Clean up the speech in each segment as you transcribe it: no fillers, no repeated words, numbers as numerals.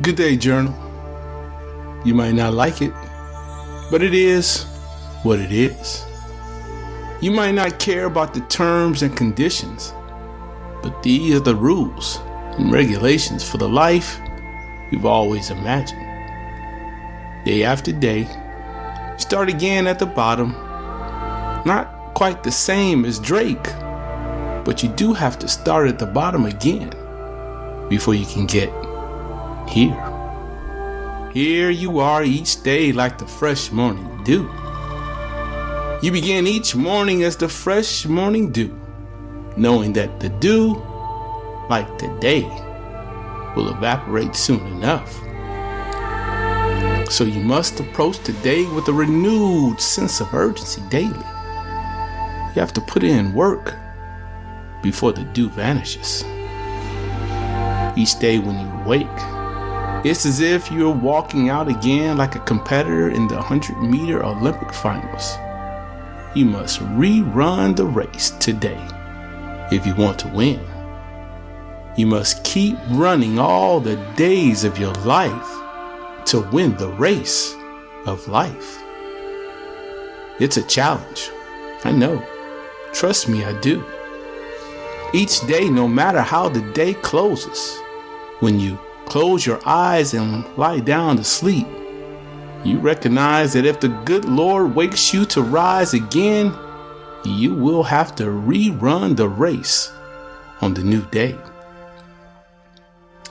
Good day, journal. You might not like it, but it is what it is. You might not care about the terms and conditions, but these are the rules and regulations for the life you've always imagined. Day after day, you start again at the bottom. Not quite the same as Drake, but you do have to start at the bottom again before you can get here. Here you are each day like the fresh morning dew. You begin each morning as the fresh morning dew, knowing that the dew, like the day, will evaporate soon enough. So you must approach the day with a renewed sense of urgency daily. You have to put in work before the dew vanishes. Each day when you wake, it's as if you're walking out again like a competitor in the 100-meter Olympic finals. You must rerun the race today if you want to win. You must keep running all the days of your life to win the race of life. It's a challenge, I know. Trust me, I do. Each day, no matter how the day closes, when you close your eyes and lie down to sleep, you recognize that if the good Lord wakes you to rise again, you will have to rerun the race on the new day.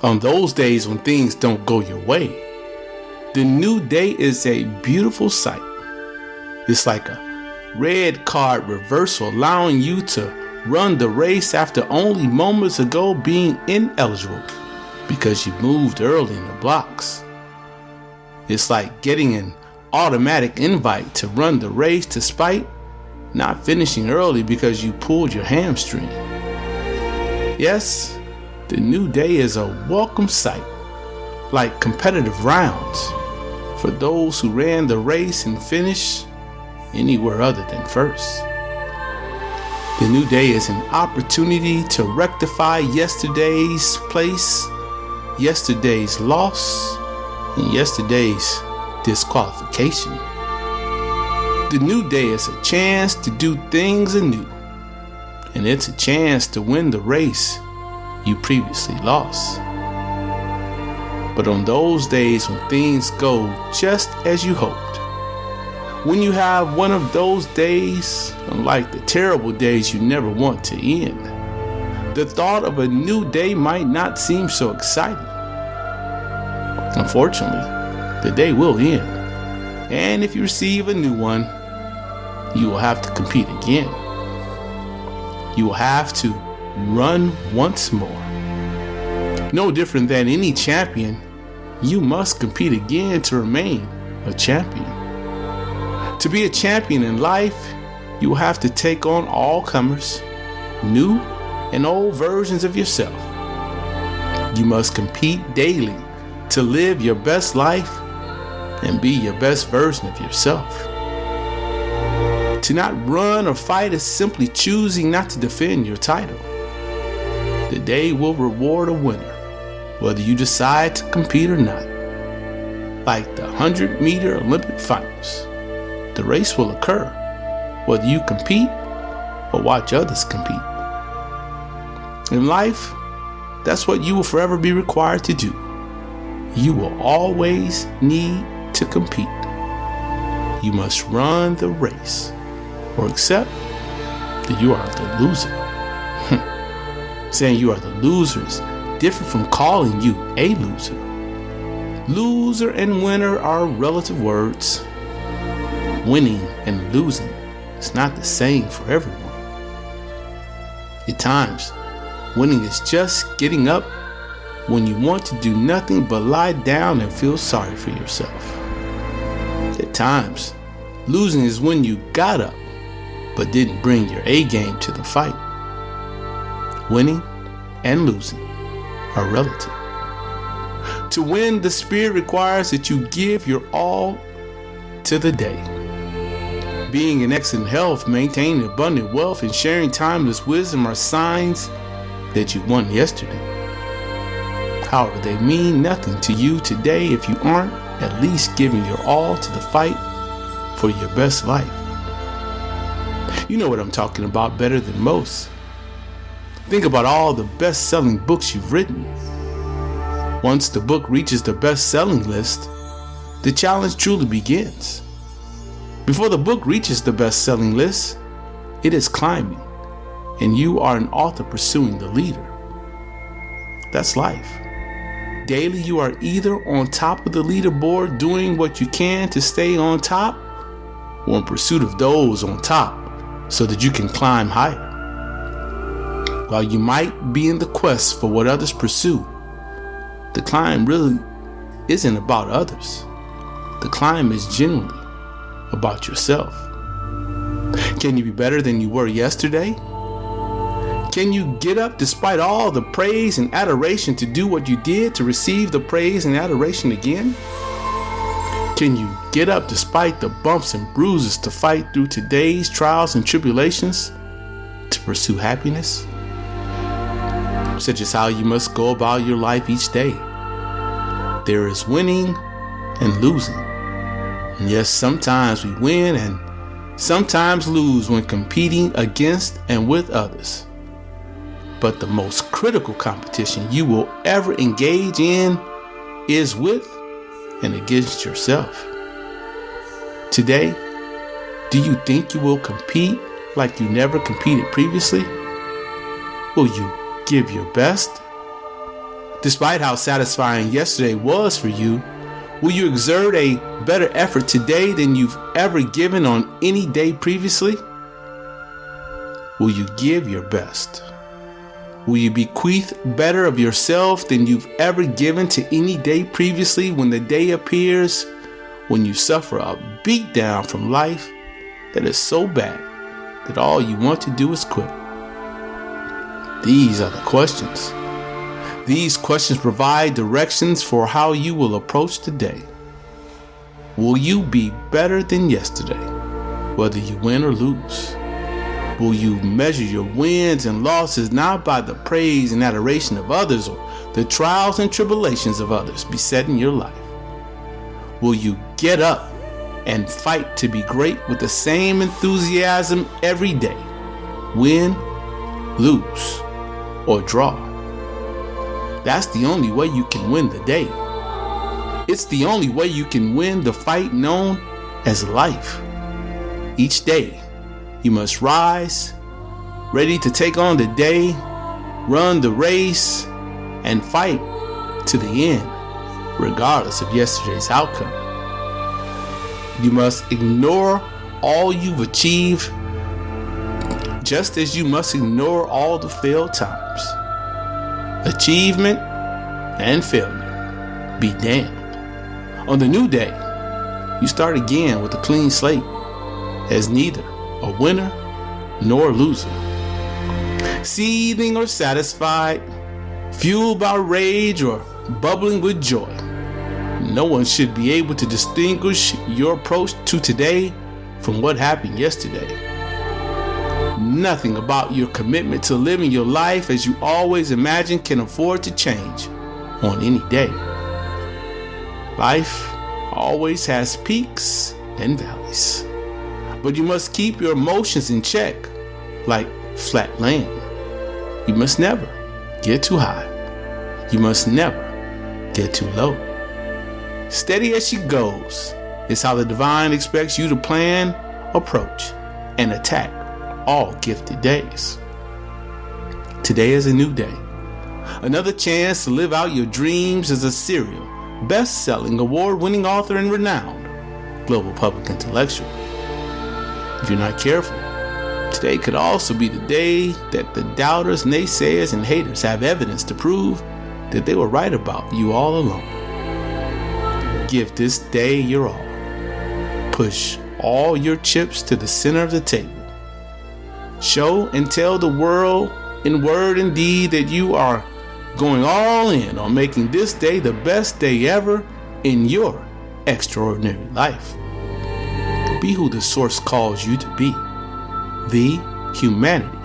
On those days when things don't go your way, the new day is a beautiful sight. It's like a red card reversal, allowing you to run the race after only moments ago being ineligible because you moved early in the blocks. It's like getting an automatic invite to run the race despite not finishing early because you pulled your hamstring. Yes, the new day is a welcome sight, like competitive rounds for those who ran the race and finished anywhere other than first. The new day is an opportunity to rectify yesterday's place, yesterday's loss, and yesterday's disqualification. The new day is a chance to do things anew, and it's a chance to win the race you previously lost. But on those days when things go just as you hoped, when you have one of those days, unlike the terrible days you never want to end, the thought of a new day might not seem so exciting. Unfortunately, the day will end, and if you receive a new one, you will have to compete again. You will have to run once more. No different than any champion, you must compete again to remain a champion. To be a champion in life, you will have to take on all comers, new and old versions of yourself. You must compete daily to live your best life and be your best version of yourself. To not run or fight is simply choosing not to defend your title. The day will reward a winner, whether you decide to compete or not. Like the 100-meter Olympic finals, the race will occur, whether you compete or watch others compete. In life, that's what you will forever be required to do. You will always need to compete. You must run the race or accept that you are the loser. Saying you are the loser is different from calling you a loser. Loser and winner are relative words. Winning and losing is not the same for everyone. At times, winning is just getting up when you want to do nothing but lie down and feel sorry for yourself. At times, losing is when you got up but didn't bring your A game to the fight. Winning and losing are relative. To win, the spirit requires that you give your all to the day. Being in excellent health, maintaining abundant wealth, and sharing timeless wisdom are signs that you won yesterday. However, they mean nothing to you today if you aren't at least giving your all to the fight for your best life. You know what I'm talking about better than most. Think about all the best-selling books you've written. Once the book reaches the best-selling list, the challenge truly begins. Before the book reaches the best-selling list, it is climbing, and you are an author pursuing the leader. That's life. Daily, you are either on top of the leaderboard doing what you can to stay on top, or in pursuit of those on top so that you can climb higher. While you might be in the quest for what others pursue, the climb really isn't about others. The climb is genuinely about yourself. Can you be better than you were yesterday? Can you get up despite all the praise and adoration to do what you did to receive the praise and adoration again? Can you get up despite the bumps and bruises to fight through today's trials and tribulations to pursue happiness? Such is how you must go about your life each day. There is winning and losing. And yes, sometimes we win and sometimes lose when competing against and with others. But the most critical competition you will ever engage in is with and against yourself. Today, do you think you will compete like you never competed previously? Will you give your best? Despite how satisfying yesterday was for you, will you exert a better effort today than you've ever given on any day previously? Will you give your best? Will you bequeath better of yourself than you've ever given to any day previously when the day appears when you suffer a beatdown from life that is so bad that all you want to do is quit? These are the questions. These questions provide directions for how you will approach the day. Will you be better than yesterday, whether you win or lose? Will you measure your wins and losses not by the praise and adoration of others or the trials and tribulations of others besetting your life? Will you get up and fight to be great with the same enthusiasm every day, win, lose, or draw? That's the only way you can win the day. It's the only way you can win the fight known as life. Each day, you must rise, ready to take on the day, run the race, and fight to the end, regardless of yesterday's outcome. You must ignore all you've achieved, just as you must ignore all the failed times. Achievement and failure be damned. On the new day, you start again with a clean slate, as neither a winner nor a loser. Seething or satisfied, fueled by rage or bubbling with joy, no one should be able to distinguish your approach to today from what happened yesterday. Nothing about your commitment to living your life as you always imagined can afford to change on any day. Life always has peaks and valleys, but you must keep your emotions in check like flat land. You must never get too high. You must never get too low. Steady as she goes is how the divine expects you to plan, approach, and attack all gifted days. Today is a new day. Another chance to live out your dreams as a serial, best-selling, award-winning author and renowned global public intellectual. If you're not careful, today could also be the day that the doubters, naysayers, and haters have evidence to prove that they were right about you all along. Give this day your all. Push all your chips to the center of the table. Show and tell the world in word and deed that you are going all in on making this day the best day ever in your extraordinary life. Be who the source calls you to be. The humanity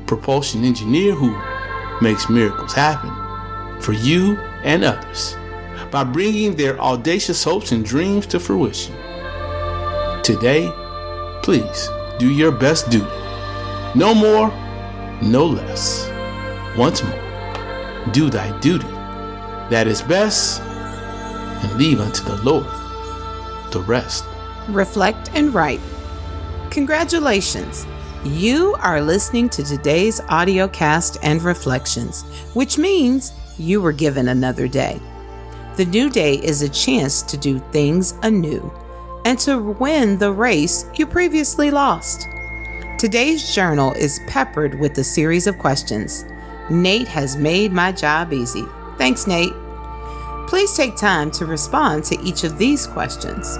propulsion engineer who makes miracles happen for you and others by bringing their audacious hopes and dreams to fruition. Today, please do your best duty. No more, no less. Once more, do thy duty that is best, and leave unto the Lord the rest. Reflect and write. Congratulations! You are listening to today's audio cast and reflections, which means you were given another day. The new day is a chance to do things anew and to win the race you previously lost. Today's journal is peppered with a series of questions. Nate has made my job easy. Thanks, Nate. Please take time to respond to each of these questions.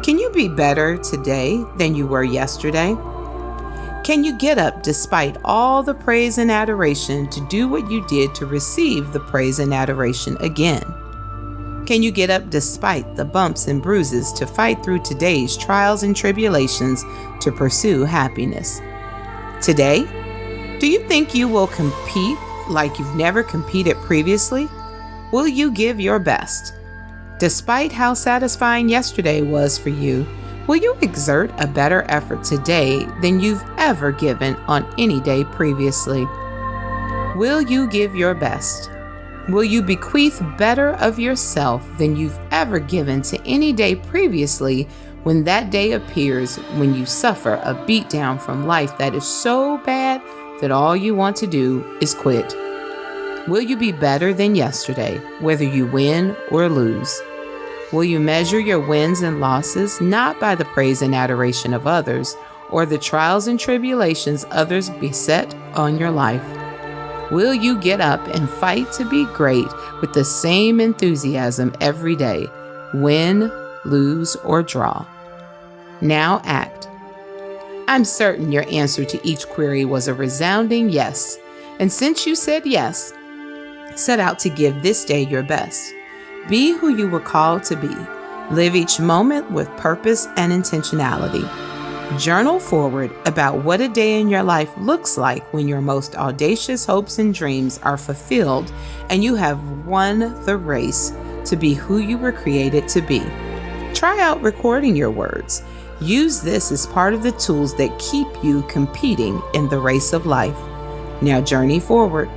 Can you be better today than you were yesterday? Can you get up despite all the praise and adoration to do what you did to receive the praise and adoration again? Can you get up despite the bumps and bruises to fight through today's trials and tribulations to pursue happiness? Today, do you think you will compete like you've never competed previously? Will you give your best? Despite how satisfying yesterday was for you, will you exert a better effort today than you've ever given on any day previously? Will you give your best? Will you bequeath better of yourself than you've ever given to any day previously when that day appears, when you suffer a beatdown from life that is so bad that all you want to do is quit? Will you be better than yesterday, whether you win or lose? Will you measure your wins and losses not by the praise and adoration of others or the trials and tribulations others beset on your life? Will you get up and fight to be great with the same enthusiasm every day, win, lose, or draw? Now act. I'm certain your answer to each query was a resounding yes. And since you said yes, set out to give this day your best. Be who you were called to be. Live each moment with purpose and intentionality. Journal forward about what a day in your life looks like when your most audacious hopes and dreams are fulfilled and you have won the race to be who you were created to be. Try out recording your words. Use this as part of the tools that keep you competing in the race of life. Now journey forward.